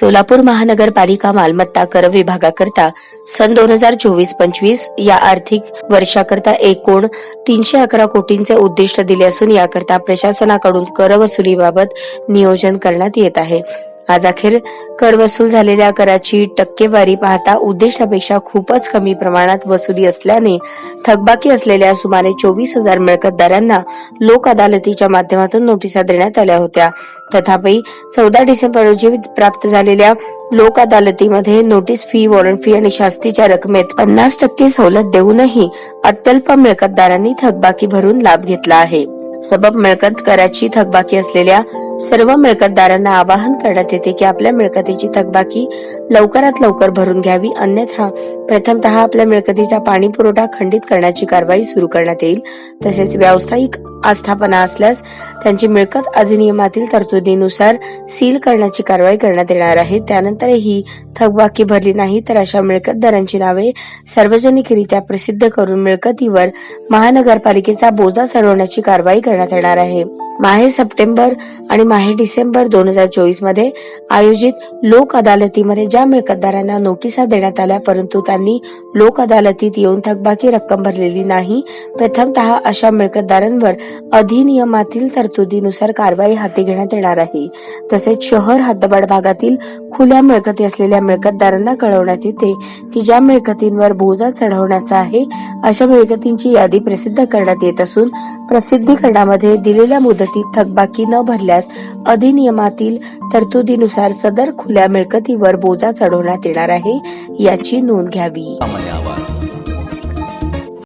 सोलापूर महानगरपालिका मालमत्ता कर विभागाकरता सन 2024-25 या आर्थिक वर्षाकरता एकूण 311 कोटींचे उद्दिष्ट दिले असून याकरता प्रशासनाकडून कर वसुलीबाबत नियोजन करण्यात येत आहे। आज अखेर कर वसूल झालेल्या कराची टक्केवारी पाहता उद्दिष्टापेक्षा खूपच कमी प्रमाणात वसुली असल्याने थकबाकी असलेल्या सुमारे 24,000 मिळकतदारांना लोक अदालतीच्या माध्यमातून नोटिसा देण्यात आल्या होत्या। तथापि 14 डिसेंबर रोजी प्राप्त झालेल्या लोक अदालतीमध्ये नोटीस फी, वॉरंट फी आणि शास्तीच्या रकमेत 50% सवलत देऊनही अत्यल्प मिळकतदारांनी थकबाकी भरून लाभ घेतला आहे। सबब मिळकत कराची थकबाकी असलेल्या सर्व मिळकतदारांना आवाहन करण्यात येते की आपल्या मिळकतीची थकबाकी लवकरात लवकर भरून घ्यावी, अन्यथा प्रथमतः आपल्या मिळकतीचा पाणी पुरवठा खंडित करण्याची कारवाई सुरू करण्यात येईल। तसेच व्यावसायिक आस्थापना असल्यास त्यांची मिळकत अधिनियमातील तरतुदीनुसार सील करण्याची कारवाई करण्यात येणार आहे। त्यानंतरही थकबाकी भरली नाही तर अशा मिळकतदारांची नावे सार्वजनिकरित्या प्रसिद्ध करून मिळकतीवर महानगरपालिकेचा बोजा चढवण्याची कारवाई करण्यात येणार आहे। माहे सप्टेंबर आणि माहे डिसेंबर 2024 मध्ये आयोजित लोक अदालतीमध्ये ज्या मिळकतदारांना नोटिसा देण्यात आल्या परंतु त्यांनी लोक अदालतीत येऊन थकबाकी रक्कम भरलेली नाही, प्रथमतः अशा मिळकतदारांवर अधिनियमातील तरतुदीनुसार कारवाई हाती घेण्यात येणार आहे। तसेच शहर हद्दबाड भागातील खुल्या मिळकती असलेल्या मिळकतदारांना कळवण्यात येते की ज्या मिळकतींवर बोजा चढवण्याचा आहे अशा मिळकतींची यादी प्रसिद्ध करण्यात येत असून प्रसिद्धीकरणामध्ये दिलेल्या मुदतीत थकबाकी न भरल्यास अधिनियमातील तरतुदीनुसार सदर खुल्या मिळकतीवर बोजा चढवण्यात येणार आहे, याची नोंद घ्यावी।